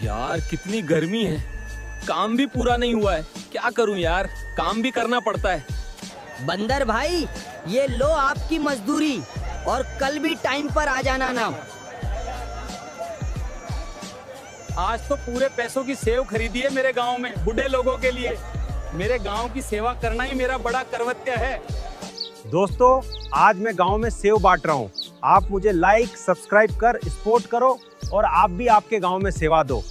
यार कितनी गर्मी है, काम भी पूरा नहीं हुआ है। क्या करूं यार, काम भी करना पड़ता है। बंदर भाई, ये लो आपकी मजदूरी, और कल भी टाइम पर आ जाना ना। आज तो पूरे पैसों की सेव खरीदी है मेरे गांव में बूढ़े लोगों के लिए। मेरे गांव की सेवा करना ही मेरा बड़ा कर्तव्य है। दोस्तों, आज मैं गांव में सेव बांट रहा हूँ। आप मुझे लाइक सब्सक्राइब कर सपोर्ट करो और आप भी आपके गांव में सेवा दो।